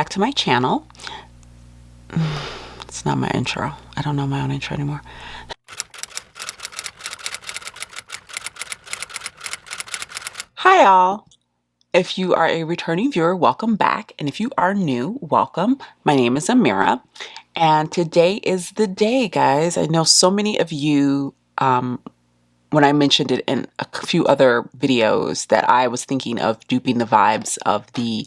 Back to my channel. It's not my intro. I don't know my own intro anymore. Hi all. If you are a returning viewer, welcome back. And if you are new, welcome. My name is Amira. And today is the day, guys. I know so many of you, when I mentioned it in a few other videos, that I was thinking of duping the vibes of the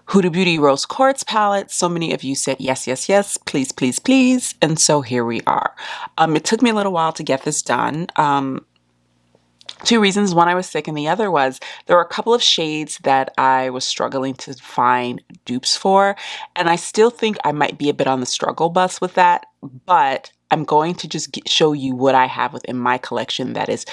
Huda Beauty Rose Quartz palette. So many of you said yes, yes, yes, please, please, please. And so here we are. It took me a little while to get this done. Two reasons. One, I was sick, and the other was there were a couple of shades that I was struggling to find dupes for, and I still think I might be a bit on the struggle bus with that, but I'm going to just show you what I have within my collection that is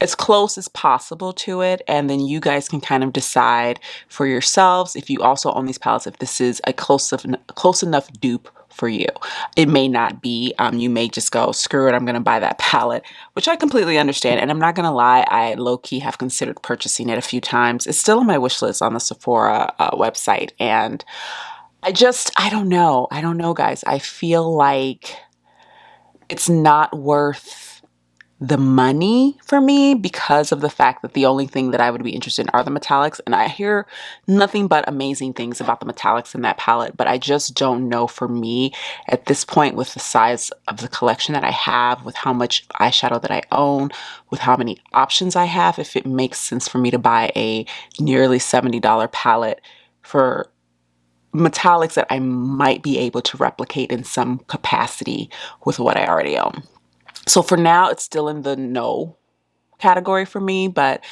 as close as possible to it, and then you guys can kind of decide for yourselves, if you also own these palettes, if this is a close enough dupe for you. It may not be. You may just go, screw it, I'm going to buy that palette, which I completely understand. And I'm not going to lie, I low-key have considered purchasing it a few times. It's still on my wish list on the Sephora website. And I don't know. I don't know, guys. I feel like it's not worth the money for me because of the fact that the only thing that I would be interested in are the metallics, and I hear nothing but amazing things about the metallics in that palette, but I just don't know for me at this point, with the size of the collection that I have, with how much eyeshadow that I own, with how many options I have, if it makes sense for me to buy a nearly $70 palette for metallics that I might be able to replicate in some capacity with what I already own. So for now, it's still in the no category for me, but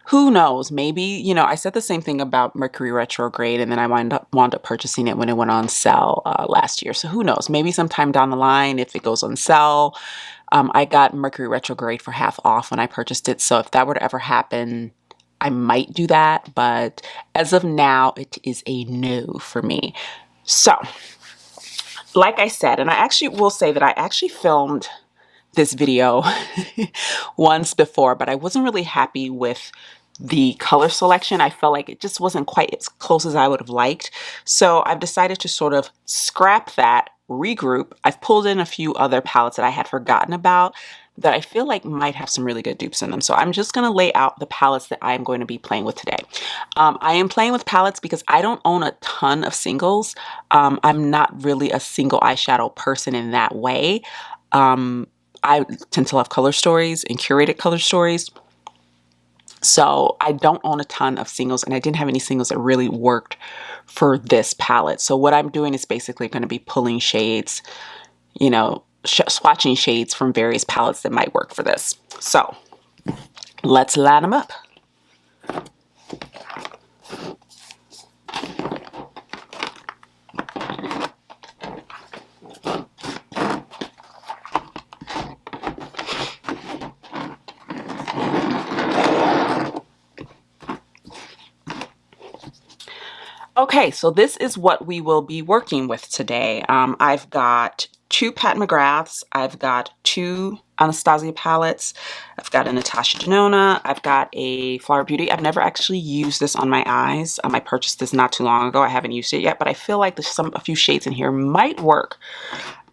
who knows? Maybe, you know, I said the same thing about Mercury Retrograde, and then I wound up purchasing it when it went on sale last year. So who knows? Maybe sometime down the line, if it goes on sale. I got Mercury Retrograde for half off when I purchased it. So if that were to ever happen, I might do that. But as of now, it is a no for me. So, like I said, and I actually will say that I actually filmed this video once before, but I wasn't really happy with the color selection. I felt like it just wasn't quite as close as I would have liked. So I've decided to sort of scrap that, regroup. I've pulled in a few other palettes that I had forgotten about that I feel like might have some really good dupes in them. So I'm just going to lay out the palettes that I'm going to be playing with today. I am playing with palettes because I don't own a ton of singles. I'm not really a single eyeshadow person in that way. I tend to love color stories and curated color stories. So I don't own a ton of singles, and I didn't have any singles that really worked for this palette. So what I'm doing is basically going to be pulling shades, you know, swatching shades from various palettes that might work for this. So let's line them up. Okay, so this is what we will be working with today. I've got two Pat McGraths, I've got two Anastasia palettes, I've got a Natasha Denona, I've got a Flower Beauty. I've never actually used this on my eyes. I purchased this not too long ago. I haven't used it yet, but I feel like there's a few shades in here might work.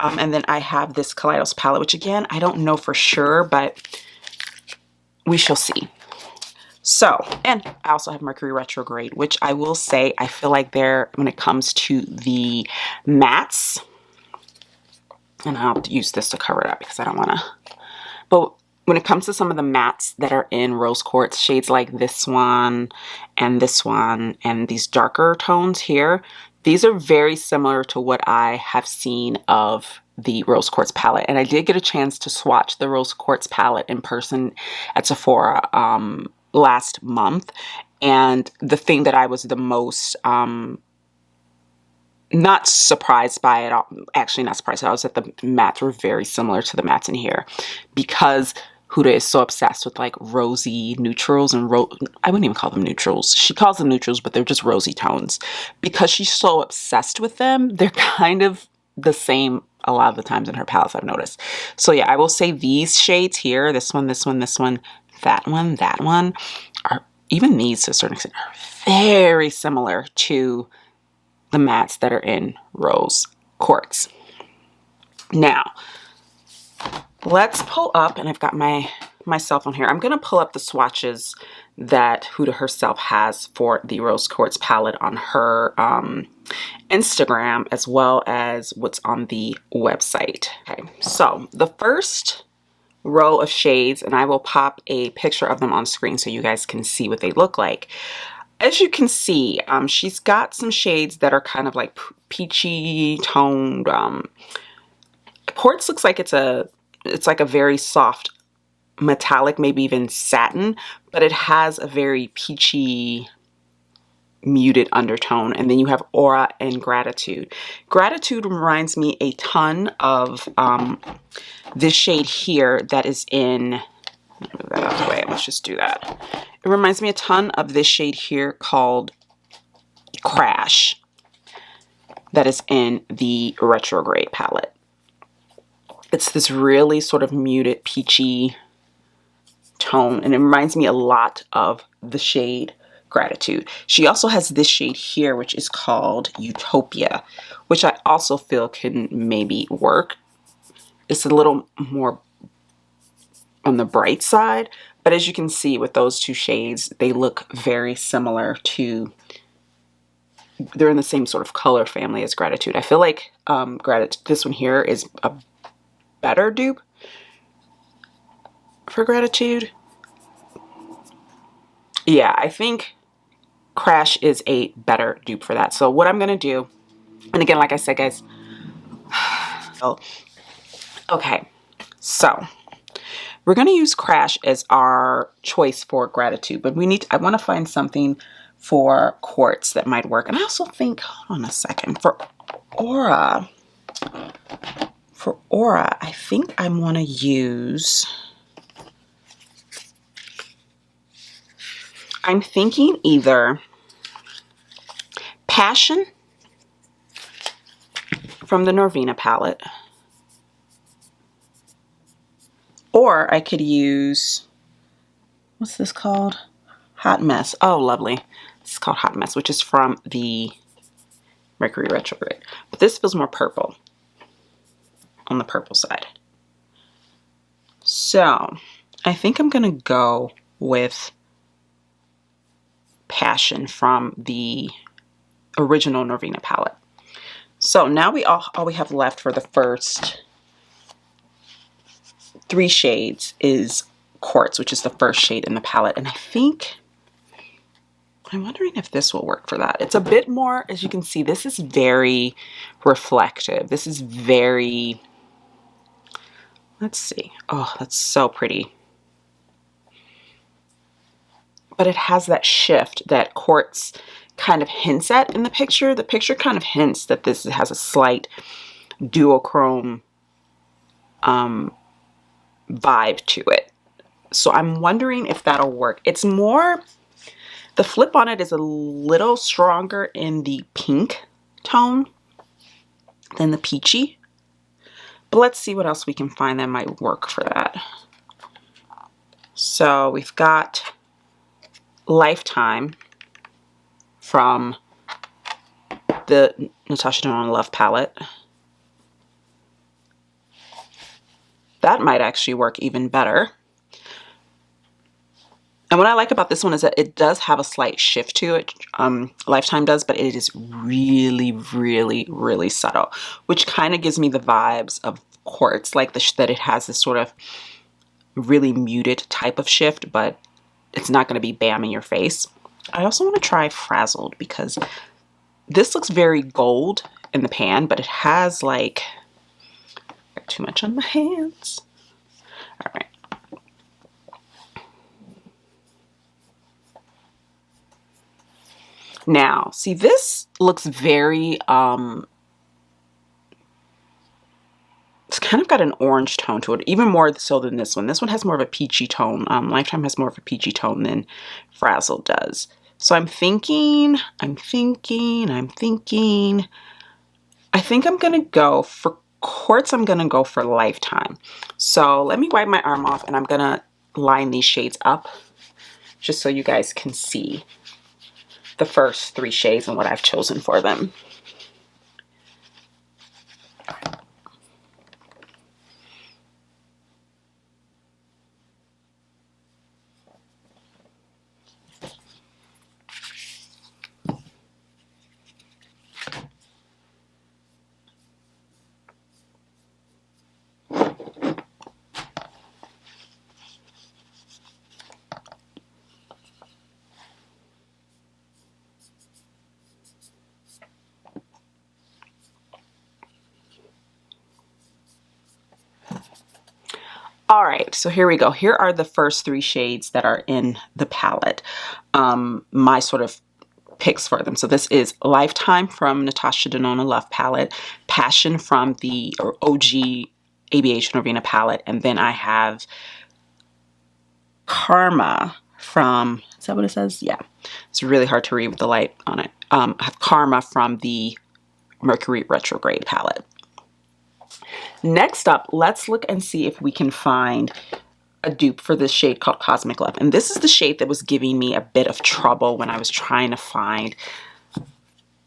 And then I have this Kaleidos palette, which again, I don't know for sure, but we shall see. So, and I also have Mercury Retrograde, which I will say, I feel like when it comes to the mattes, and I'll use this to cover it up because I don't want to, but when it comes to some of the mattes that are in Rose Quartz, shades like this one, and these darker tones here, these are very similar to what I have seen of the Rose Quartz palette. And I did get a chance to swatch the Rose Quartz palette in person at Sephora last month, and the thing that I was the most not surprised by it, actually not surprised, I was that the mattes were very similar to the mattes in here, because Huda is so obsessed with like rosy neutrals and I wouldn't even call them neutrals. She calls them neutrals, but they're just rosy tones. Because she's so obsessed with them, they're kind of the same a lot of the times in her palettes, I've noticed. So yeah, I will say these shades here, this one, this one, this one, that one, are, even these to a certain extent, are very similar to the mattes that are in Rose Quartz. Now, let's pull up, and I've got my cell phone here. I'm going to pull up the swatches that Huda herself has for the Rose Quartz palette on her Instagram, as well as what's on the website. Okay, so the first row of shades, and I will pop a picture of them on screen so you guys can see what they look like. As you can see, she's got some shades that are kind of like peachy toned. Quartz looks like it's like a very soft metallic, maybe even satin, but it has a very peachy muted undertone. And then you have Aura and Gratitude. Gratitude reminds me a ton of this shade here that is in, move that out of the way, let's just do that. It reminds me a ton of this shade here called Crash that is in the Retrograde palette. It's this really sort of muted peachy tone, and it reminds me a lot of the shade Gratitude. She also has this shade here, which is called Utopia, which I also feel can maybe work. It's a little more on the bright side, but as you can see with those two shades, they look very similar to, they're in the same sort of color family as Gratitude. I feel like this one here is a better dupe for Gratitude. Yeah, I think Crash is a better dupe for that. So what I'm going to do, and again, like I said, guys, okay, so we're going to use Crash as our choice for Gratitude, but I want to find something for Quartz that might work. And I also think, hold on a second, for Aura, I think I want to use, I'm thinking either Passion from the Norvina palette, or I could use, what's this called? Hot Mess. Oh, lovely. It's called Hot Mess, which is from the Mercury Retrograde. But this feels more purple on the purple side. So I think I'm going to go with Passion from the original Norvina palette. So now all we have left for the first 3 shades is Quartz, which is the first shade in the palette. And I think, I'm wondering if this will work for that. It's a bit more, as you can see, this is very reflective. This is very, let's see. Oh, that's so pretty. But it has that shift that Quartz kind of hints at in the picture. The picture kind of hints that this has a slight duochrome vibe to it. So I'm wondering if that'll work. It's more, the flip on it is a little stronger in the pink tone than the peachy. But let's see what else we can find that might work for that. So we've got Lifetime from the Natasha Denona Love palette. That might actually work even better. And what I like about this one is that it does have a slight shift to it. Lifetime does, but it is really, really, really subtle, which kind of gives me the vibes of Quartz, like that it has this sort of really muted type of shift, but it's not going to be bam in your face. I also want to try Frazzled because this looks very gold in the pan, but it has like, got too much on my hands. All right. Now, see, this looks very, it's kind of got an orange tone to it, even more so than this one. This one has more of a peachy tone. Lifetime has more of a peachy tone than Frazzle does. So I think I'm going to go for Quartz. I'm going to go for Lifetime. So let me wipe my arm off and I'm going to line these shades up just so you guys can see the first 3 shades and what I've chosen for them. All right, so here we go. Here are the first 3 shades that are in the palette. My sort of picks for them. So this is Lifetime from Natasha Denona Love palette, Passion from the OG ABH Norvina palette, and then I have Karma from, is that what it says? Yeah, it's really hard to read with the light on it. I have Karma from the Mercury Retrograde palette. Next up, let's look and see if we can find a dupe for this shade called Cosmic Love. And this is the shade that was giving me a bit of trouble when I was trying to find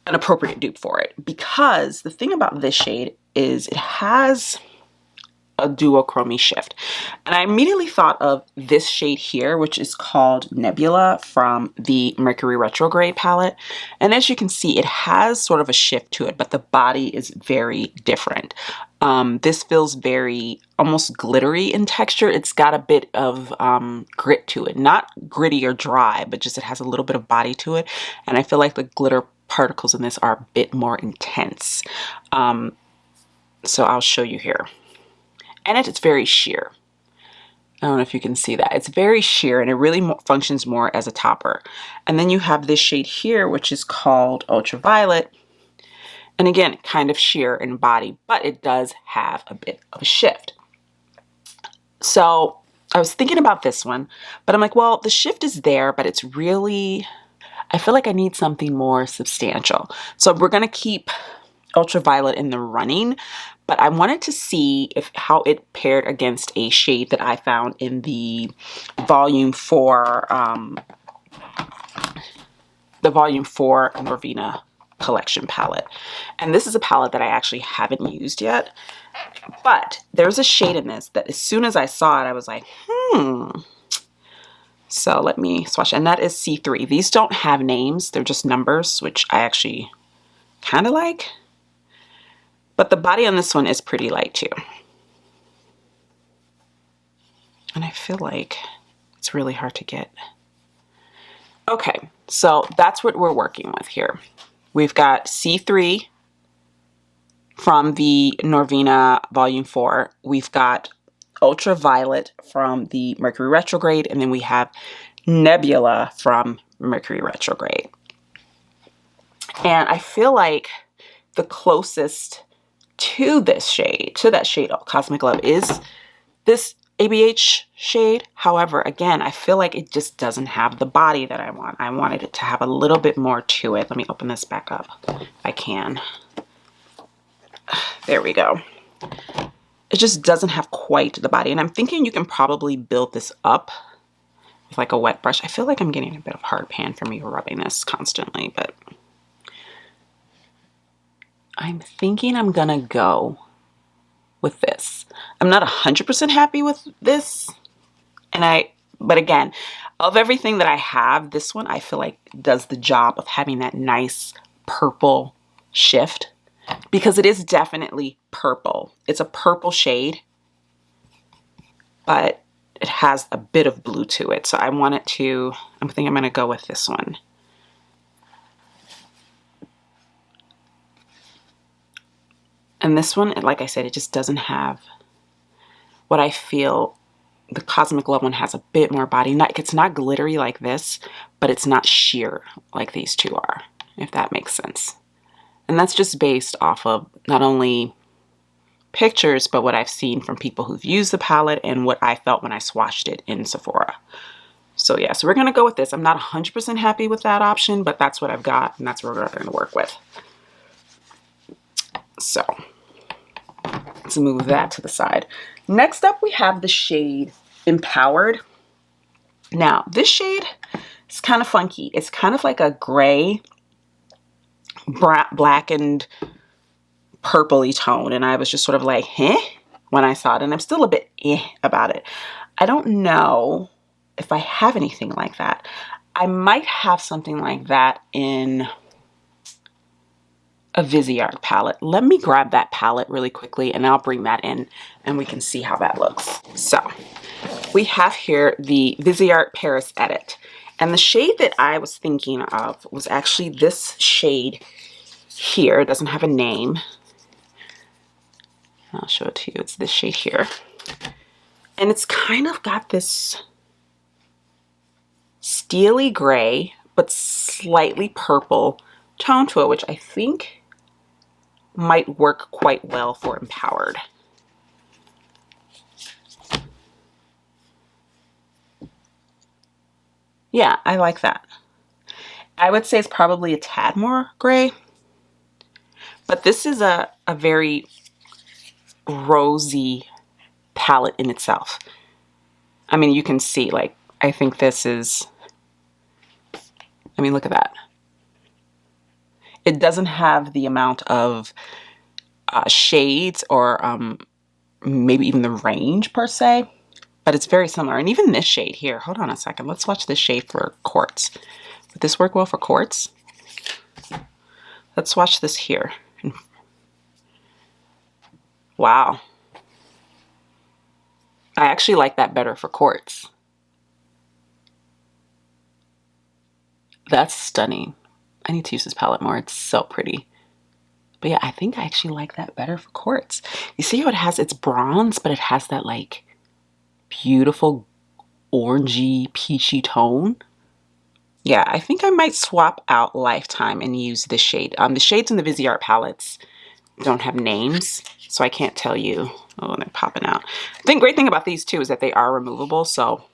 an appropriate dupe for it. Because the thing about this shade is it has a duochrome shift. And I immediately thought of this shade here, which is called Nebula from the Mercury Retrograde palette. And as you can see, it has sort of a shift to it, but the body is very different. This feels very almost glittery in texture. It's got a bit of grit to it, not gritty or dry, but just it has a little bit of body to it. And I feel like the glitter particles in this are a bit more intense. So I'll show you here. And it's very sheer. I don't know if you can see that. It's very sheer and it really functions more as a topper. And then you have this shade here, which is called Ultraviolet. And again, kind of sheer in body, but it does have a bit of a shift. So I was thinking about this one, but I'm like, well, the shift is there, but it's really, I feel like I need something more substantial. So we're going to keep Ultraviolet in the running, but I wanted to see how it paired against a shade that I found in the volume 4 Norvina collection palette. And this is a palette that I actually haven't used yet, but there's a shade in this that as soon as I saw it, I was like, So let me swatch, and that is C3. These don't have names, they're just numbers, which I actually kind of like. But the body on this one is pretty light too. And I feel like it's really hard to get. Okay, so that's what we're working with here. We've got C3 from the Norvina Volume 4. We've got Ultraviolet from the Mercury Retrograde. And then we have Nebula from Mercury Retrograde. And I feel like the closest to this shade, to that shade of Cosmic Love, is this ABH shade. However, again, I feel like it just doesn't have the body that I want. I wanted it to have a little bit more to it. Let me open this back up if I can. There we go. It just doesn't have quite the body. And I'm thinking you can probably build this up with like a wet brush. I feel like I'm getting a bit of hard pan from me rubbing this constantly, but I'm thinking I'm gonna go with this. I'm not 100% happy with this, but again, of everything that I have, this one I feel like does the job of having that nice purple shift, because it is definitely purple. It's a purple shade, but it has a bit of blue to it. So I want it to, I think I'm gonna go with this one. And this one, like I said, it just doesn't have what I feel the Cosmic Love one has. A bit more body. It's not glittery like this, but it's not sheer like these two are, if that makes sense. And that's just based off of not only pictures, but what I've seen from people who've used the palette and what I felt when I swatched it in Sephora. So yeah, so we're going to go with this. I'm not 100% happy with that option, but that's what I've got, and that's what we're going to work with. So let's move that to the side. Next up, we have the shade Empowered. Now, this shade is kind of funky. It's kind of like a gray, blackened, purpley tone. And I was just sort of like, when I saw it. And I'm still a bit about it. I don't know if I have anything like that. I might have something like that in a Viseart palette. Let me grab that palette really quickly and I'll bring that in and we can see how that looks. So we have here the Viseart Paris Edit, and the shade that I was thinking of was actually this shade here. It doesn't have a name. I'll show it to you. It's this shade here. And it's kind of got this steely gray, but slightly purple tone to it, which I think might work quite well for Empowered. Yeah, I like that. I would say it's probably a tad more gray, but this is a very rosy palette in itself. I mean, you can see, like, I think this is, I mean, look at that. It doesn't have the amount of shades or maybe even the range per se, but it's very similar. And even this shade here, hold on a second. Let's watch this shade for quartz. Would this work well for quartz? Let's watch this here. Wow. I actually like that better for quartz. That's stunning. I need to use this palette more. It's so pretty. But yeah, I think I actually like that better for quartz. You see how it has its bronze, but it has that like beautiful orangey, peachy tone. Yeah, I think I might swap out Lifetime and use this shade. The shades in the Viseart palettes don't have names, so I can't tell you. Oh, they're popping out. I think great thing about these too is that they are removable, so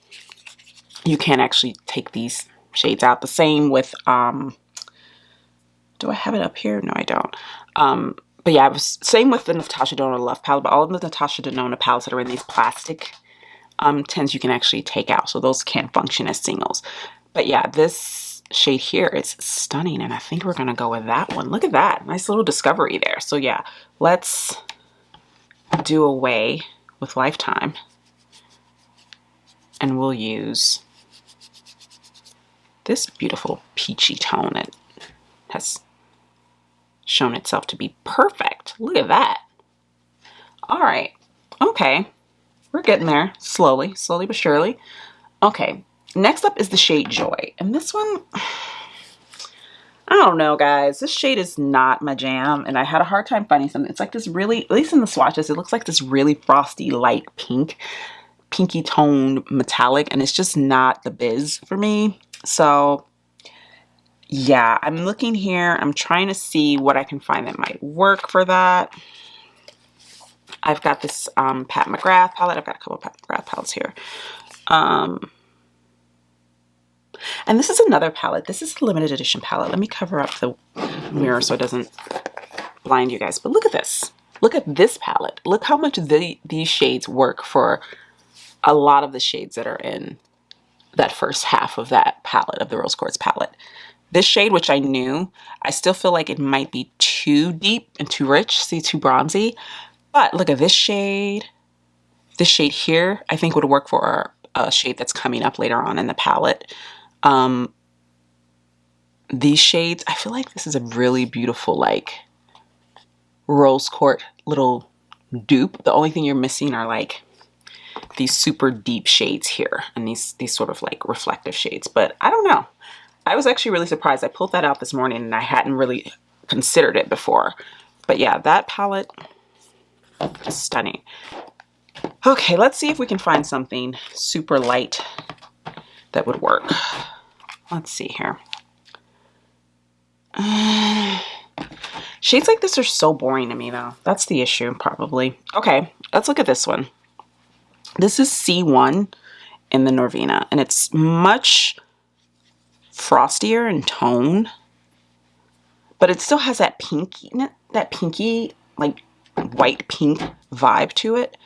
you can actually take these shades out. The same with, do I have it up here? No, I don't. But yeah, it was same with the Natasha Denona Love palette, but all of the Natasha Denona palettes that are in these plastic tints you can actually take out, so those can function as singles. But yeah, this shade here is stunning, and I think we're gonna go with that one. Look at that, nice little discovery there. So yeah, let's do away with Lifetime, and we'll use this beautiful peachy tone that has shown itself to be perfect. Look at that. All right, okay, we're getting there, slowly but surely. Okay, next up is the shade Joy, and this one, I don't know, guys. This shade is not my jam, and I had a hard time finding something. It's like this really, at least in the swatches, it looks like this really frosty, light pink, pinky toned metallic, and it's just not the biz for me. So yeah, I'm looking here. I'm trying to see what I can find that might work for that. I've got this Pat McGrath palette. I've got a couple of Pat McGrath palettes here. And this is another palette. This is a limited edition palette. Let me cover up the mirror so it doesn't blind you guys. But look at this. Look at this palette. Look how much these shades work for a lot of the shades that are in that first half of that palette, of the Rose Quartz palette. This shade, which I knew, I still feel like it might be too deep and too rich, see, too bronzy. But look at this shade. This shade here, I think would work for a shade that's coming up later on in the palette. These shades, I feel like this is a really beautiful, like, rose quartz little dupe. The only thing you're missing are like these super deep shades here and these sort of like reflective shades. But I don't know. I was actually really surprised. I pulled that out this morning and I hadn't really considered it before. But yeah, that palette is stunning. Okay, let's see if we can find something super light that would work. Let's see here. Shades like this are so boring to me though. That's the issue, probably. Okay, let's look at this one. This is C1 in the Norvina, and it's much frostier in tone, but it still has that pinky, like white pink vibe to it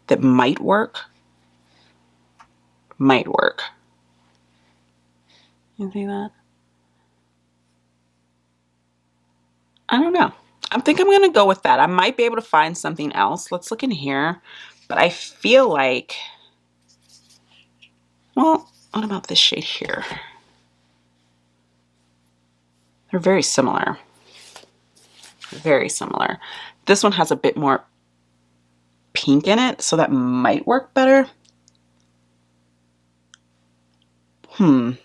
that might work. Might work. You see that? I don't know. I think I'm going to go with that. I might be able to find something else. Let's look in here. But I feel like, well, what about this shade here? They're very similar. Very similar. This one has a bit more pink in it, so that might work better. I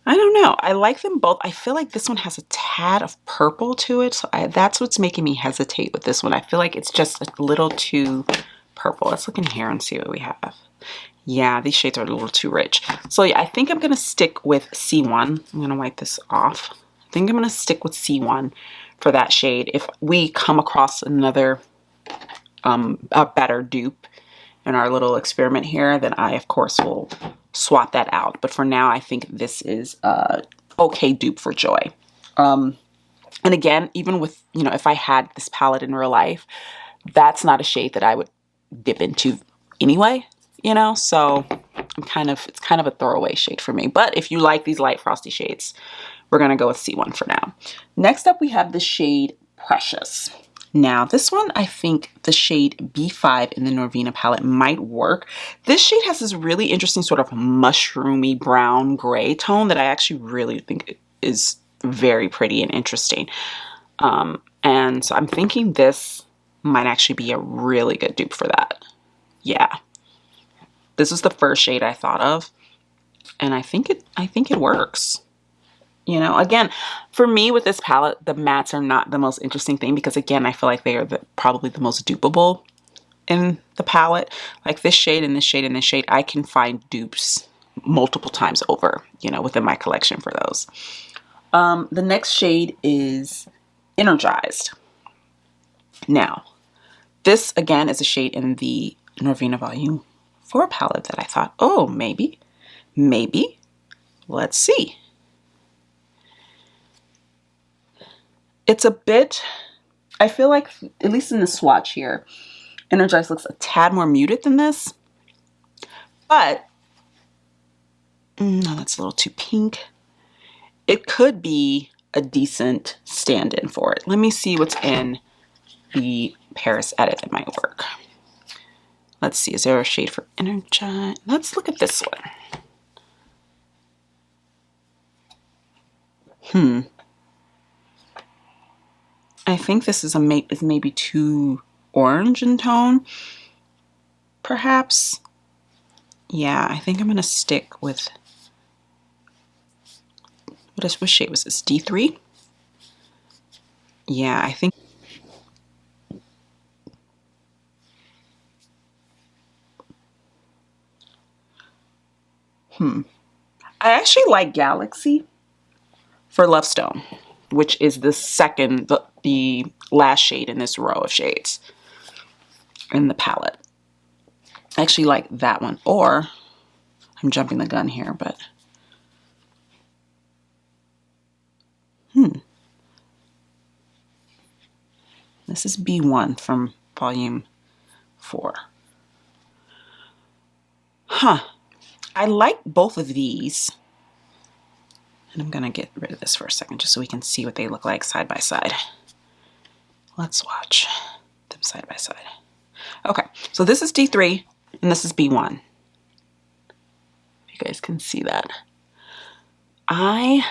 I don't know. I like them both. I feel like this one has a tad of purple to it. So that's what's making me hesitate with this one. I feel like it's just a little too purple. Let's look in here and see what we have. Yeah, these shades are a little too rich. So yeah, I think I'm going to stick with C1. I'm going to wipe this off. I think I'm going to stick with C1 for that shade. If we come across another, a better dupe in our little experiment here, then I, of course, will swap that out. But for now, I think this is a okay dupe for Joy. And again, even with, you know, if I had this palette in real life, that's not a shade that I would dip into anyway, you know, so it's kind of a throwaway shade for me. But if you like these light frosty shades, we're going to go with C1 for now. Next up, we have the shade Precious. Now, this one, I think the shade B5 in the Norvina palette might work. This shade has this really interesting sort of mushroomy brown gray tone that I actually really think is very pretty and interesting. And so I'm thinking this might actually be a really good dupe for that. Yeah. This is the first shade I thought of, and I think it works. You know, again, for me with this palette, the mattes are not the most interesting thing because, again, I feel like they are probably the most dupeable in the palette. Like this shade and this shade and this shade, I can find dupes multiple times over, you know, within my collection for those. The next shade is Energized. Now, this, again, is a shade in the Norvina Volume 4 palette that I thought, oh, maybe, let's see. It's a bit, I feel like, at least in the swatch here, Energized looks a tad more muted than this. But, no, that's a little too pink. It could be a decent stand-in for it. Let me see what's in the Paris edit that might work. Let's see, is there a shade for Energized? Let's look at this one. I think this is maybe too orange in tone, perhaps. Yeah, I think I'm gonna stick with, what shade was this? D3? Yeah, I think. I actually like Galaxy for Lovestone, which is the second, the last shade in this row of shades in the palette. I actually like that one. Or, I'm jumping the gun here, but this is B1 from Volume 4. I like both of these. And I'm gonna get rid of this for a second just so we can see what they look like side by side. Let's watch them side by side. Okay, so this is D3 and this is B1. You guys can see that. I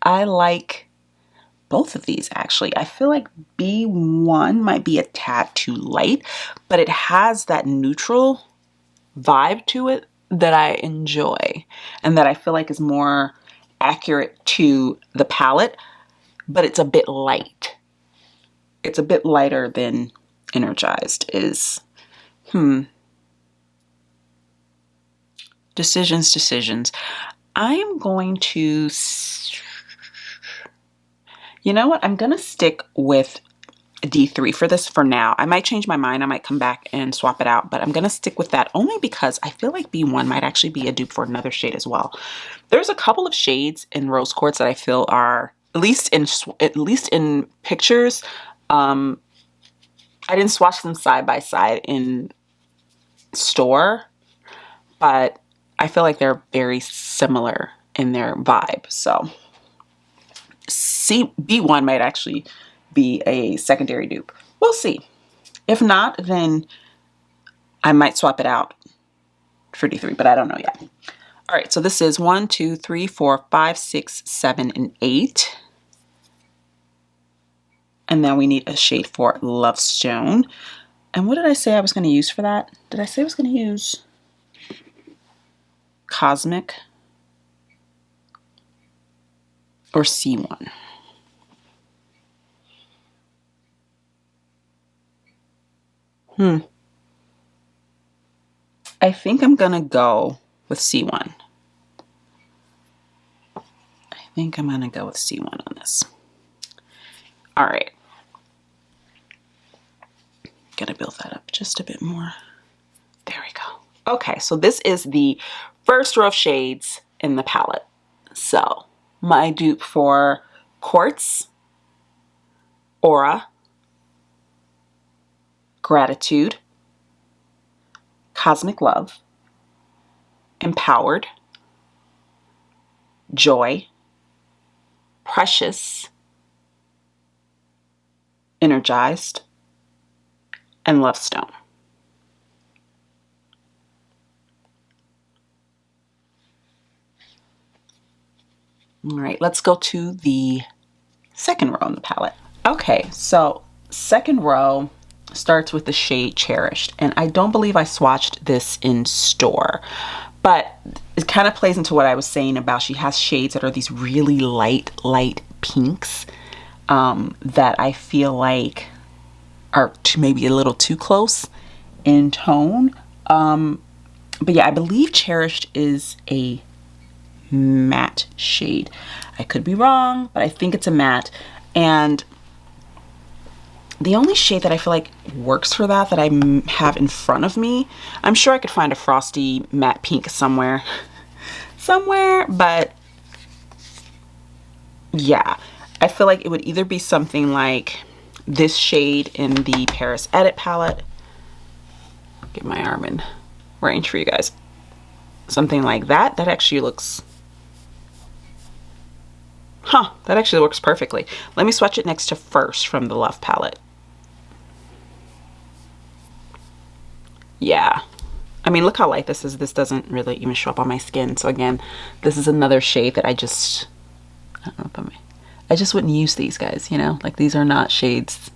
like both of these actually. I feel like B1 might be a tad too light, but it has that neutral vibe to it that I enjoy and that I feel like is more accurate to the palette, but it's a bit light. It's a bit lighter than Energized is. Decisions. I am going to, you know what? I'm going to stick with D3 for this for now. I might change my mind. I might come back and swap it out, but I'm going to stick with that only because I feel like B1 might actually be a dupe for another shade as well. There's a couple of shades in Rose Quartz that I feel are, at least in pictures, I didn't swatch them side by side in store, but I feel like they're very similar in their vibe. So B1 might actually be a secondary dupe. We'll see. If not, then I might swap it out for D3, but I don't know yet. All right, so this is 1, 2, 3, 4, 5, 6, 7, and 8. And then we need a shade for Lovestone. And what did I say I was going to use for that? Did I say I was going to use Cosmic? or C1? I think I'm gonna go with C1. I think I'm gonna go with C1 on this. All right. Gotta build that up just a bit more. There we go. Okay, so this is the first row of shades in the palette. So my dupe for Quartz, Aura, Gratitude, Cosmic Love, Empowered, Joy, Precious, Energized, and Love Stone. All right, let's go to the second row in the palette. Okay, so second row starts with the shade Cherished, and I don't believe I swatched this in store, but it kind of plays into what I was saying about she has shades that are these really light pinks that I feel like are maybe a little too close in tone. But yeah, I believe Cherished is a matte shade. I could be wrong, but I think it's a matte. And the only shade that I feel like works for that I have in front of me, I'm sure I could find a frosty matte pink somewhere, but yeah, I feel like it would either be something like this shade in the Paris Edit palette. Get my arm in range for you guys. Something like that. That actually looks, that actually works perfectly. Let me swatch it next to First from the Love palette. Yeah. I mean, look how light this is. This doesn't really even show up on my skin. So again, this is another shade that I don't know if I just wouldn't use these, guys, you know? Like, these are not shades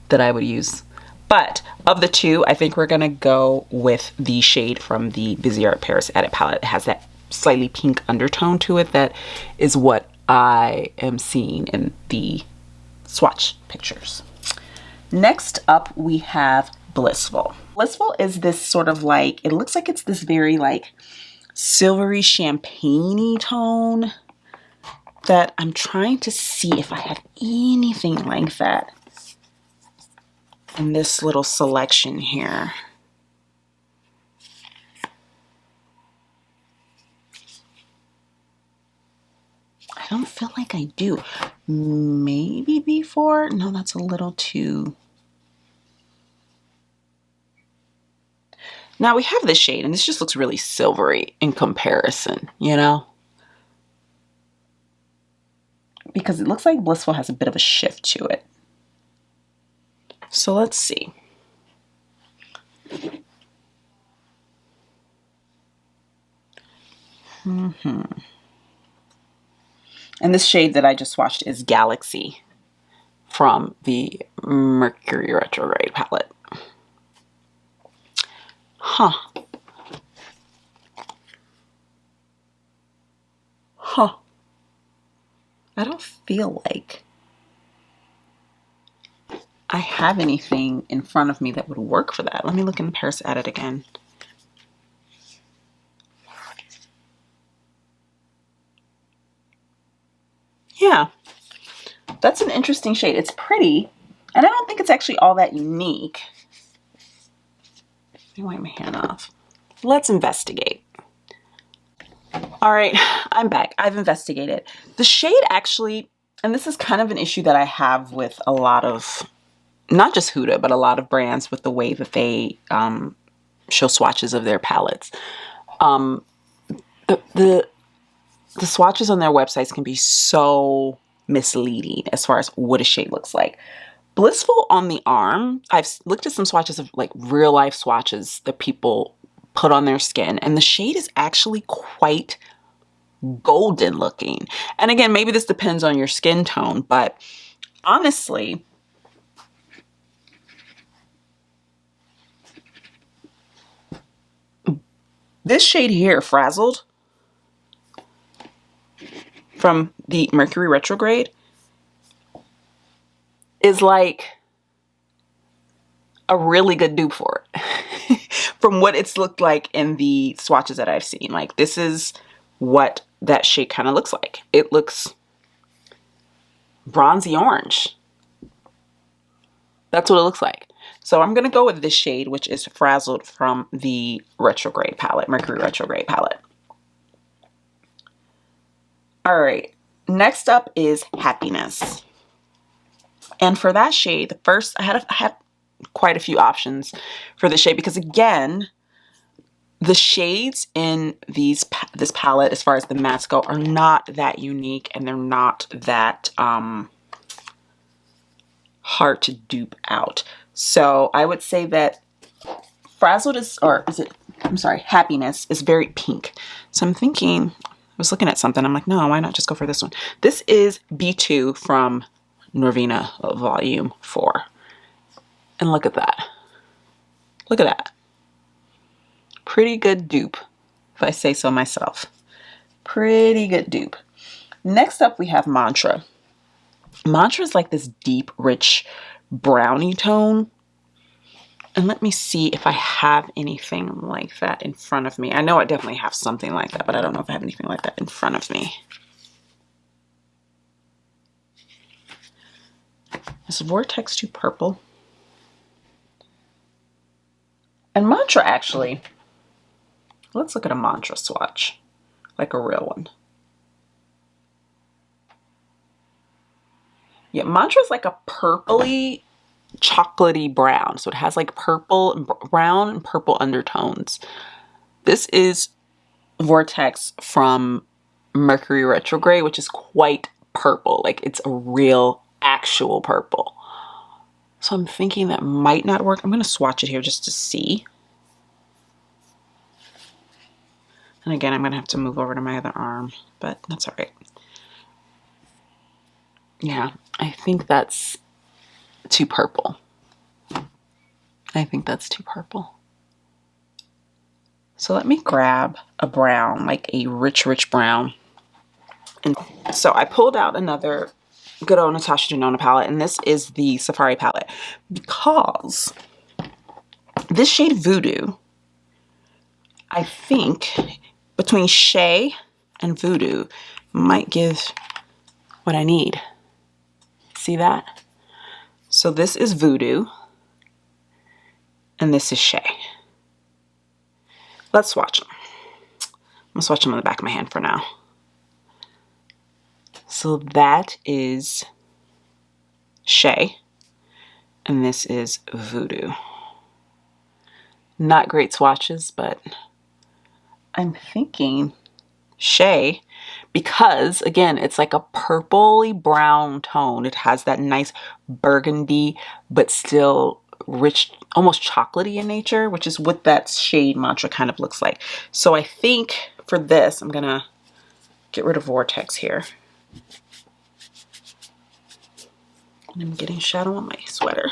that I would use. But of the two, I think we're gonna go with the shade from the Viseart Paris Edit palette. It has that slightly pink undertone to it. That is what I am seeing in the swatch pictures. Next up, we have Blissful. Blissful is this sort of like, it looks like it's this very like silvery champagne-y tone that I'm trying to see if I have anything like that in this little selection here. I don't feel like I do. Maybe before? No, that's a little too... Now we have this shade, and this just looks really silvery in comparison, you know? Because it looks like Blissful has a bit of a shift to it. So let's see. And this shade that I just swatched is Galaxy from the Mercury Retrograde palette. I don't feel like I have anything in front of me that would work for that. Let me look in Paris Edit again. Yeah, that's an interesting shade. It's pretty, and I don't think it's actually all that unique. Let me wipe my hand off. Let's investigate. All right, I'm back. I've investigated. The shade actually, and this is kind of an issue that I have with a lot of, not just Huda, but a lot of brands with the way that they show swatches of their palettes. The swatches on their websites can be so misleading as far as what a shade looks like. Blissful on the arm, I've looked at some swatches of like real life swatches that people put on their skin, and the shade is actually quite golden looking. And again, maybe this depends on your skin tone, but honestly, this shade here, Frazzled, from the Mercury retrograde is like a really good dupe for it. From what it's looked like in the swatches that I've seen. Like, this is what that shade kind of looks like. It looks bronzy orange. That's what it looks like. So I'm going to go with this shade, which is Frazzled from the retrograde palette, Mercury retrograde palette. All right, next up is Happiness. And for that shade, the first, I had quite a few options for the shade because, again, the shades in this palette, as far as the mattes go, are not that unique, and they're not that hard to dupe out. So I would say that Frazzled is, or is it, I'm sorry, Happiness is very pink. So I'm thinking, I was looking at something, I'm like, no, why not just go for this one? This is B2 from Norvina Volume 4. And look at that. Look at that. Pretty good dupe, if I say so myself. Pretty good dupe. Next up, we have Mantra. Mantra is like this deep, rich, brownie tone. And let me see if I have anything like that in front of me. I know I definitely have something like that, but I don't know if I have anything like that in front of me. Is Vortex too purple? And Mantra, actually, let's look at a Mantra swatch, like a real one. Yeah, Mantra is like a purpley, chocolatey brown. So it has like purple, brown, and purple undertones. This is Vortex from Mercury retrograde, which is quite purple. Like, it's a real, actual purple. So I'm thinking that might not work. I'm going to swatch it here just to see. And again, I'm going to have to move over to my other arm, but that's all right. Yeah, I think that's too purple. I think that's too purple. So let me grab a brown, like a rich, rich brown. And so I pulled out another good old Natasha Denona palette, and this is the Safari palette, because this shade Voodoo, I think between Shea and Voodoo, might give what I need. See that? So this is Voodoo, and this is Shea. Let's swatch them. I'm gonna swatch them on the back of my hand for now. So that is Shea, and this is Voodoo. Not great swatches, but I'm thinking Shea, because again, it's like a purpley brown tone. It has that nice burgundy, but still rich, almost chocolatey in nature, which is what that shade Mantra kind of looks like. So I think for this, I'm gonna get rid of Vortex here. And I'm getting shadow on my sweater.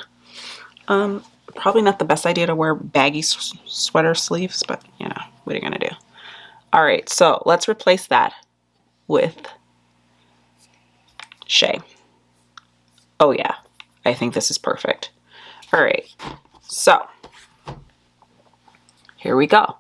Probably not the best idea to wear baggy sweater sleeves, but you know, what are you gonna do? All right, so let's replace that with Shea. Oh yeah, I think this is perfect. All right, so here we go.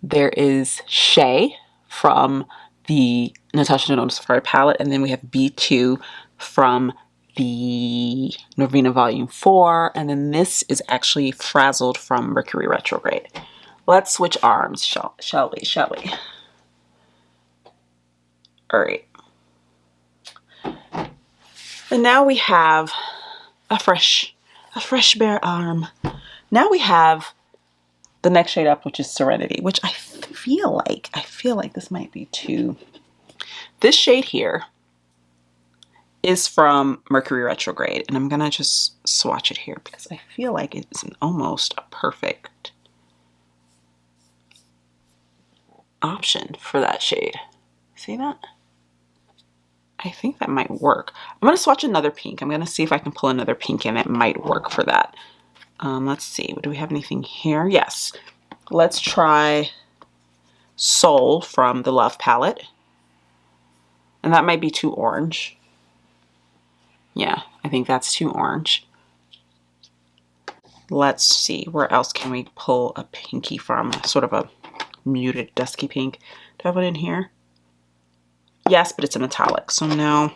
There is Shea from the Natasha Denona Safari palette, and then we have B2 from the Norvina Volume 4, and then this is actually Frazzled from Mercury retrograde. Let's switch arms, shall we? All right. And now we have a fresh bare arm. Now we have the next shade up, which is Serenity, which I feel like this might be too. This shade here is from Mercury retrograde, and I'm gonna just swatch it here because I feel like it's almost a perfect option for that shade. See that? I think that might work. I'm gonna swatch another pink. I'm gonna see if I can pull another pink in that might work for that. Let's see, do we have anything here? Yes. Let's try Soul from the Love palette. And that might be too orange. Yeah, I think that's too orange. Let's see, where else can we pull a pinky from? Sort of a muted dusky pink. Do I have one in here? Yes, but it's a metallic, so no.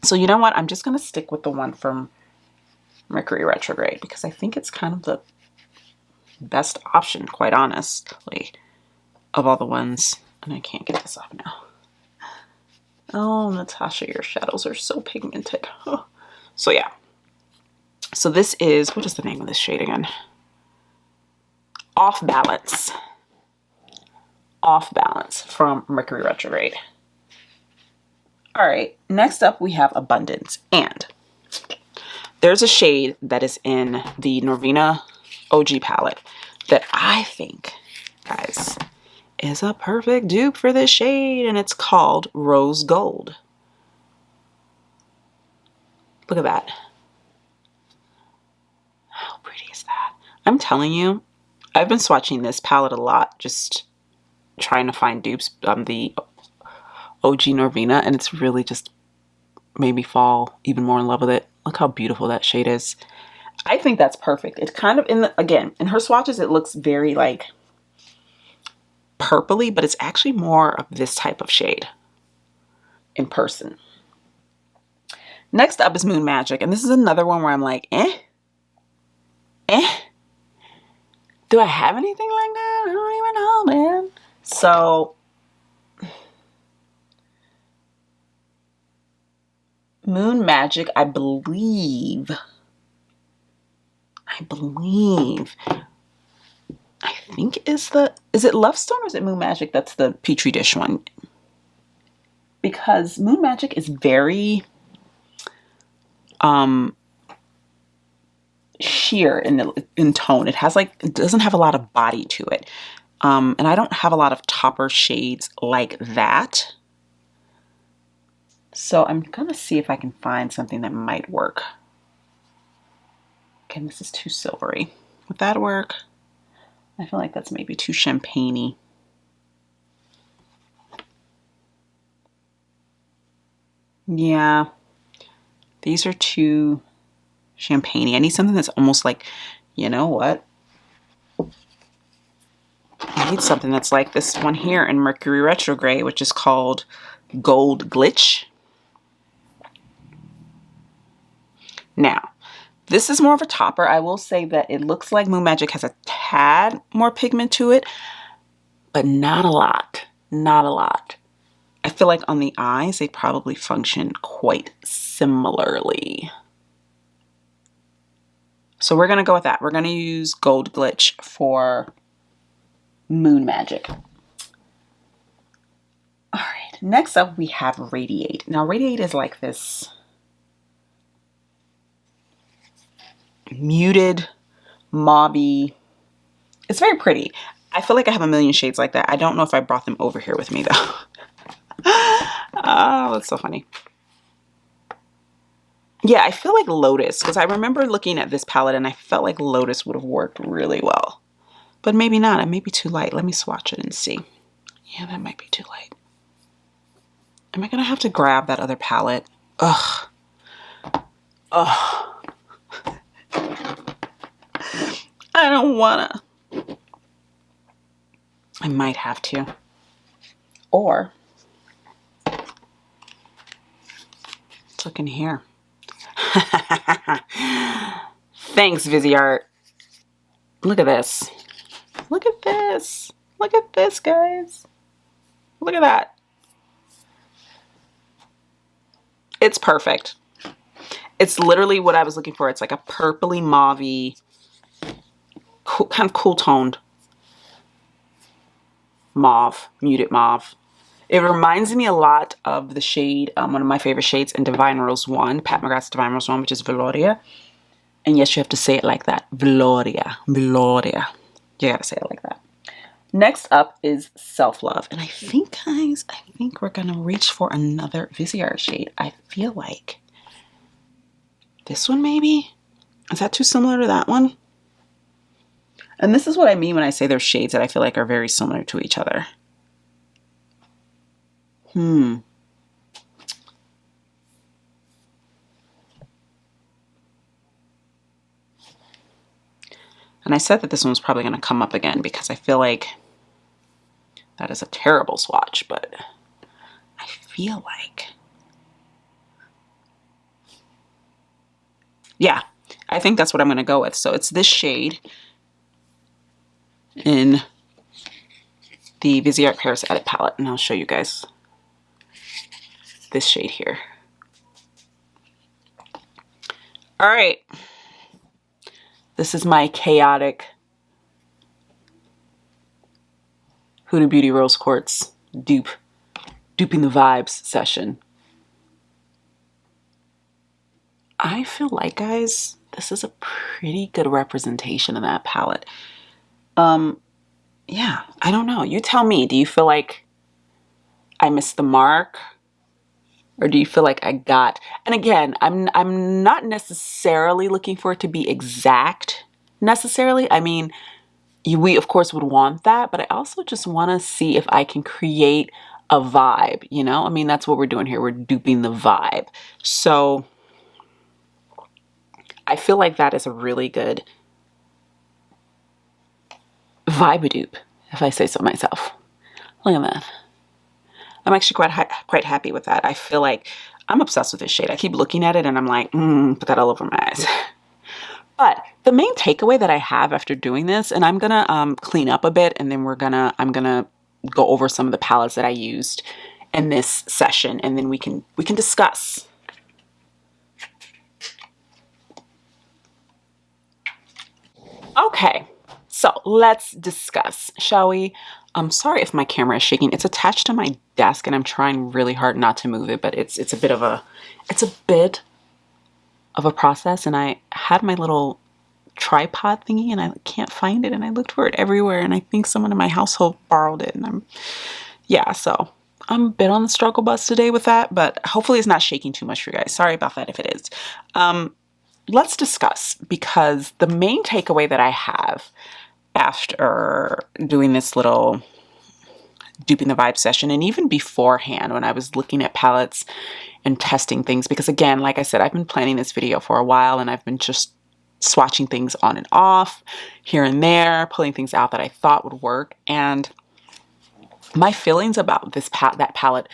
So you know what? I'm just going to stick with the one from Mercury retrograde because I think it's kind of the best option, quite honestly, of all the ones. And I can't get this off now. Oh, Natasha, your shadows are so pigmented. Oh. So yeah. So this is, what is the name of this shade again? Off Balance. Off Balance from Mercury retrograde. All right, next up we have Abundance. And there's a shade that is in the Norvina OG palette that I think, guys, is a perfect dupe for this shade, and it's called Rose Gold. Look at that. How pretty is that? I'm telling you, I've been swatching this palette a lot, just trying to find dupes on the OG Norvina, and it's really just made me fall even more in love with it. Look how beautiful that shade is. I think that's perfect. It's kind of, in the, again, in her swatches, it looks very like purpley, but it's actually more of this type of shade in person. Next up is Moon Magic, and this is another one where I'm like, do I have anything like that? I don't even know, man. So Moon Magic, I believe, I think is it Lovestone or is it Moon Magic that's the Petri dish one? Because Moon Magic is very sheer in tone. It has like, it doesn't have a lot of body to it. And I don't have a lot of topper shades like that. So I'm gonna see if I can find something that might work. Okay, this is too silvery. Would that work? I feel like that's maybe too champagne-y. Yeah, these are too champagne-y. I need something that's almost like, you know what? I need something that's like this one here in Mercury retrograde, which is called Gold Glitch. Now, this is more of a topper. I will say that it looks like Moon Magic has a tad more pigment to it, but not a lot. Not a lot. I feel like on the eyes, they probably function quite similarly. So we're going to go with that. We're going to use Gold Glitch for Moon Magic. All right, next up we have Radiate. Now Radiate is like this muted, mauve-y. It's very pretty. I feel like I have a million shades like that. I don't know if I brought them over here with me though. Oh, that's so funny. Yeah, I feel like Lotus, because I remember looking at this palette and I felt like Lotus would have worked really well. But maybe not. It may be too light. Let me swatch it and see. Yeah, that might be too light. Am I going to have to grab that other palette? Ugh. Ugh. I don't want to. I might have to. Or, let's look in here. Thanks, Viseart. Look at this. Look at this. Look at this, guys. Look at that. It's perfect. It's literally what I was looking for. It's like a purpley mauve-y, cool, kind of cool toned mauve, muted mauve. It reminds me a lot of the shade, one of my favorite shades in Divine Rose 1, Pat McGrath's Divine Rose 1, which is Veloria. And yes, you have to say it like that. Veloria. Veloria. You gotta say it like that. Next up is Self Love. And I think, guys, we're gonna reach for another Viseart shade. I feel like this one maybe? Is that too similar to that one? And this is what I mean when I say there's shades that I feel like are very similar to each other. And I said that this one was probably going to come up again because I feel like that is a terrible swatch, but I feel like, yeah, I think that's what I'm going to go with. So it's this shade in the Viseart Paris Edit palette, and I'll show you guys this shade here. All right, this is my chaotic Huda Beauty Rose Quartz Duping the Vibes session. I feel like, guys, this is a pretty good representation of that palette. Yeah, I don't know. You tell me. Do you feel like I missed the mark? Or do you feel like I got... And again, I'm not necessarily looking for it to be exact, necessarily. I mean, we of course would want that, but I also just want to see if I can create a vibe, you know? I mean, that's what we're doing here. We're duping the vibe. So I feel like that is a really good vibe dupe, if I say so myself. Look at that. I'm actually quite happy with that. I feel like I'm obsessed with this shade. I keep looking at it and I'm like, put that all over my eyes. But the main takeaway that I have after doing this, and I'm gonna clean up a bit, and then I'm gonna go over some of the palettes that I used in this session, and then we can discuss. Okay, so let's discuss, shall we? I'm sorry if my camera is shaking. It's attached to my desk and I'm trying really hard not to move it, but it's a bit of a process, and I had my little tripod thingy and I can't find it, and I looked for it everywhere, and I think someone in my household borrowed it, and so I'm a bit on the struggle bus today with that, but hopefully it's not shaking too much for you guys. Sorry about that if it is. Let's discuss, because the main takeaway that I have after doing this little duping the vibe session, and even beforehand when I was looking at palettes and testing things, because again, like I said, I've been planning this video for a while, and I've been just swatching things on and off here and there, pulling things out that I thought would work, and my feelings about that palette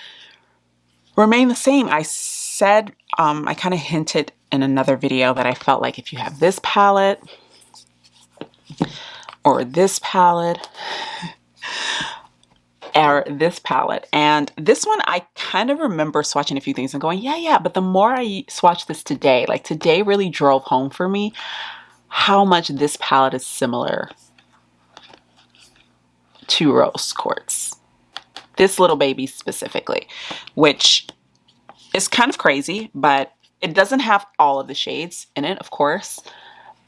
remain the same. I said, I kind of hinted in another video that I felt like if you have this palette or this palette or this palette, and this one I kind of remember swatching a few things and going, yeah, but the more I swatch this today, like today really drove home for me how much this palette is similar to Rose Quartz. This little baby specifically, which is kind of crazy, but it doesn't have all of the shades in it, of course.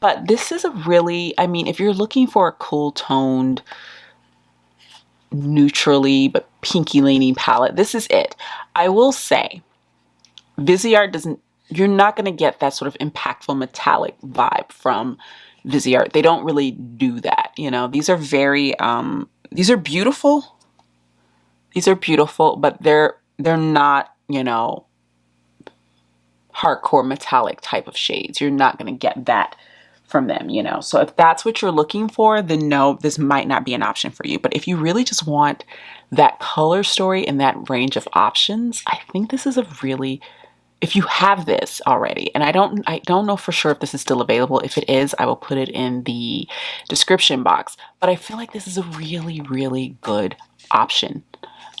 But this is a really, I mean, if you're looking for a cool toned, neutrally but pinky leaning palette, this is it. I will say, Viseart doesn't, you're not going to get that sort of impactful metallic vibe from Viseart. They don't really do that, you know. These are very, these are beautiful. These are beautiful, but they're not, you know, hardcore metallic type of shades. You're not going to get that from them, you know. So if that's what you're looking for, then no, this might not be an option for you. But if you really just want that color story and that range of options, I think this is a really, if you have this already, and I don't know for sure if this is still available. If it is, I will put it in the description box. But I feel like this is a really, really good option.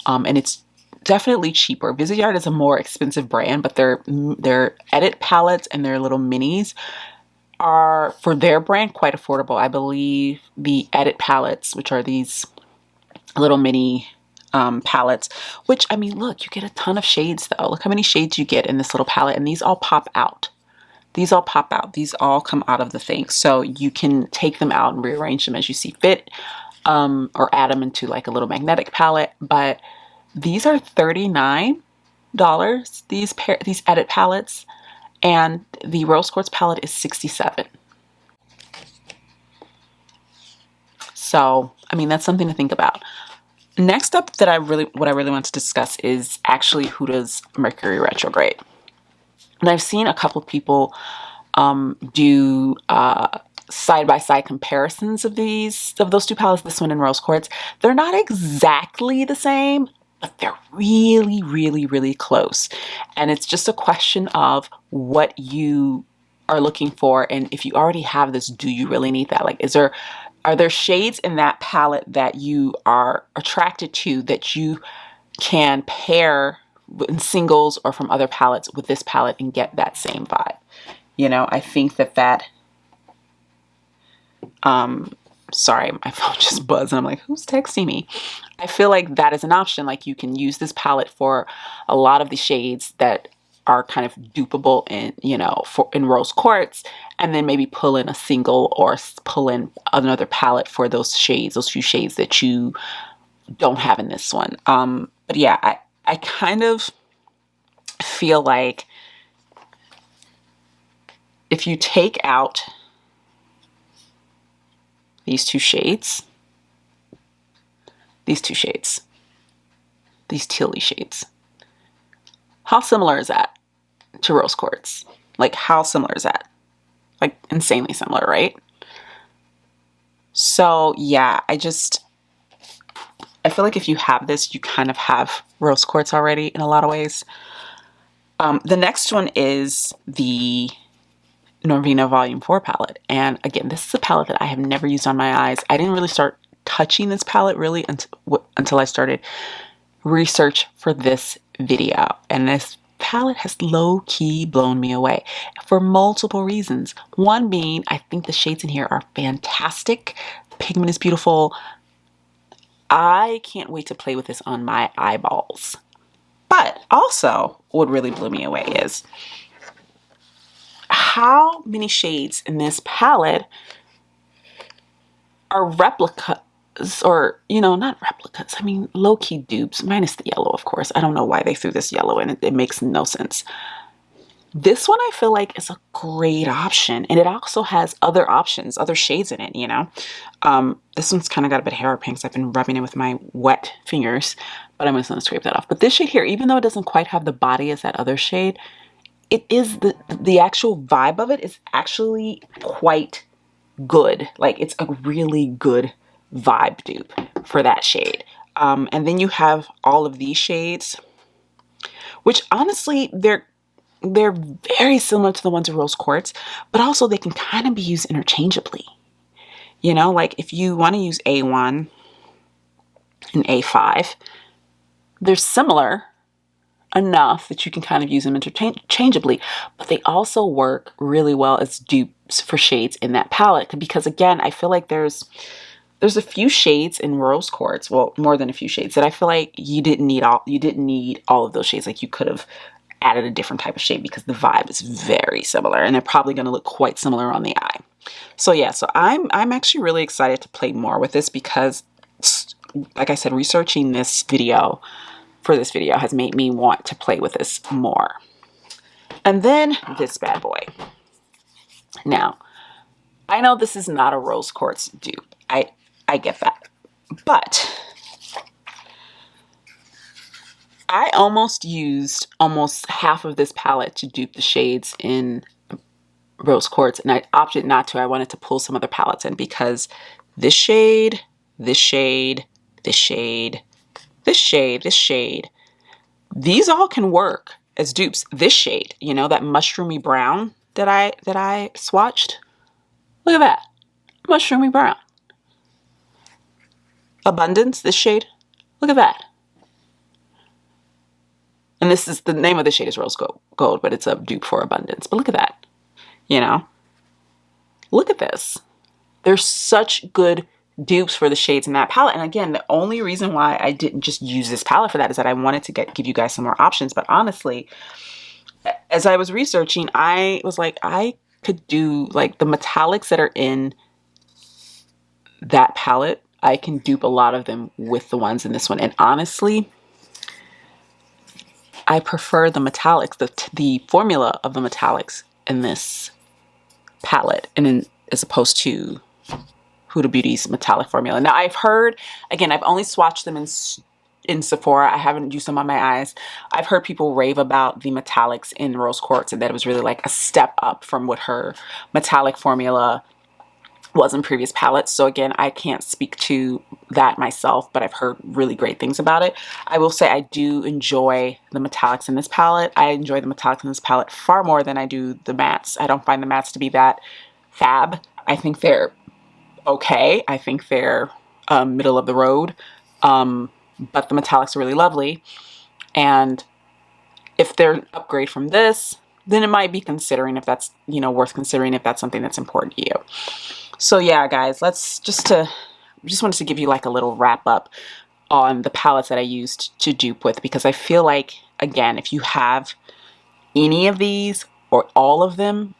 And it's definitely cheaper. Viseart is a more expensive brand, but their edit palettes and their little minis are, for their brand, quite affordable. I believe the edit palettes, which are these little mini palettes, which, I mean, look, you get a ton of shades though. Look how many shades you get in this little palette, and these all pop out. These all pop out. These all come out of the thing. So you can take them out and rearrange them as you see fit, or add them into like a little magnetic palette. But these are $39, these edit palettes, and the Rose Quartz palette is $67. So, I mean, that's something to think about. Next up what I really want to discuss is actually Huda's Mercury Retrograde. And I've seen a couple of people do side-by-side comparisons of those two palettes, this one and Rose Quartz. They're not exactly the same, but they're really, really, really close. And it's just a question of what you are looking for. And if you already have this, do you really need that? Like, are there shades in that palette that you are attracted to that you can pair in singles or from other palettes with this palette and get that same vibe? You know, I think that sorry, my phone just buzzed and I'm like, who's texting me? I feel like that is an option. Like, you can use this palette for a lot of the shades that are kind of dupeable in, you know, in Rose Quartz, and then maybe pull in a single or pull in another palette for those shades, those few shades that you don't have in this one. But yeah, I kind of feel like if you take out these two shades, these tealy shades, how similar is that to Rose Quartz? Like, how similar is that? Like, insanely similar, right? So yeah, I feel like if you have this, you kind of have Rose Quartz already in a lot of ways. The next one is the Norvina Volume 4 palette. And again, this is a palette that I have never used on my eyes. I didn't really start touching this palette really until I started research for this video. And this palette has low-key blown me away for multiple reasons. One being, I think the shades in here are fantastic. The pigment is beautiful. I can't wait to play with this on my eyeballs. But also, what really blew me away is how many shades in this palette are replicas, or, you know, not replicas, I mean low-key dupes, minus the yellow, of course. I don't know why they threw this yellow in. It makes no sense. This one I feel like is a great option, and it also has other options, other shades in it, you know. This one's kind of got a bit of hair pink, so I've been rubbing it with my wet fingers, but I'm just going to scrape that off. But this shade here, even though it doesn't quite have the body as that other shade, it is the actual vibe of it is actually quite good. Like, it's a really good vibe dupe for that shade. And then you have all of these shades, which honestly, they're very similar to the ones in Rose Quartz, but also they can kind of be used interchangeably. You know, like if you want to use A1 and A5, they're similar enough that you can kind of use them interchangeably, but they also work really well as dupes for shades in that palette. Because again, I feel like there's a few shades in Rose Quartz, well, more than a few shades, that I feel like you didn't need all of those shades. Like, you could have added a different type of shade because the vibe is very similar, and they're probably going to look quite similar on the eye. So yeah, so I'm actually really excited to play more with this because, like I said, researching this video for this video has made me want to play with this more. And then this bad boy. Now, I know this is not a Rose Quartz dupe. I get that. But I almost used almost half of this palette to dupe the shades in Rose Quartz, and I opted not to. I wanted to pull some other palettes in because this shade, this shade, this shade, this shade, this shade, these all can work as dupes. This shade, you know, that mushroomy brown that I swatched. Look at that. Mushroomy brown. Abundance, this shade. Look at that. And this is, the name of the shade is Rose Gold, but it's a dupe for Abundance. But look at that. You know? Look at this. There's such good dupes for the shades in that palette. And again, the only reason why I didn't just use this palette for that is that I wanted to give you guys some more options. But honestly, as I was researching, I was like, I could do like the metallics that are in that palette. I can dupe a lot of them with the ones in this one. And honestly, I prefer the metallics, the formula of the metallics in this palette, and as opposed to Huda Beauty's metallic formula. Now, I've heard, again, I've only swatched them in Sephora. I haven't used them on my eyes. I've heard people rave about the metallics in Rose Quartz and that it was really like a step up from what her metallic formula was in previous palettes. So again, I can't speak to that myself, but I've heard really great things about it. I will say I do enjoy the metallics in this palette. I enjoy the metallics in this palette far more than I do the mattes. I don't find the mattes to be that fab. I think they're okay. I think they're middle of the road. But the metallics are really lovely. And if they're an upgrade from this, then it might be considering if that's, you know, worth considering if that's something that's important to you. So yeah, guys, just wanted to give you like a little wrap up on the palettes that I used to dupe with, because I feel like, again, if you have any of these or all of them,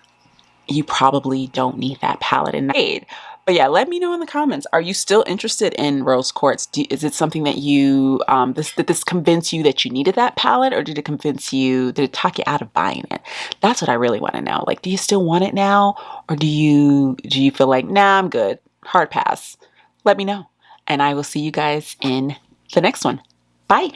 you probably don't need that palette in that. But yeah, let me know in the comments. Are you still interested in rose quartz? Is it something that you, did this convince you that you needed that palette, or did it talk you out of buying it? That's what I really want to know. Like, do you still want it now? Or do you feel like, nah, I'm good, hard pass? Let me know. And I will see you guys in the next one. Bye.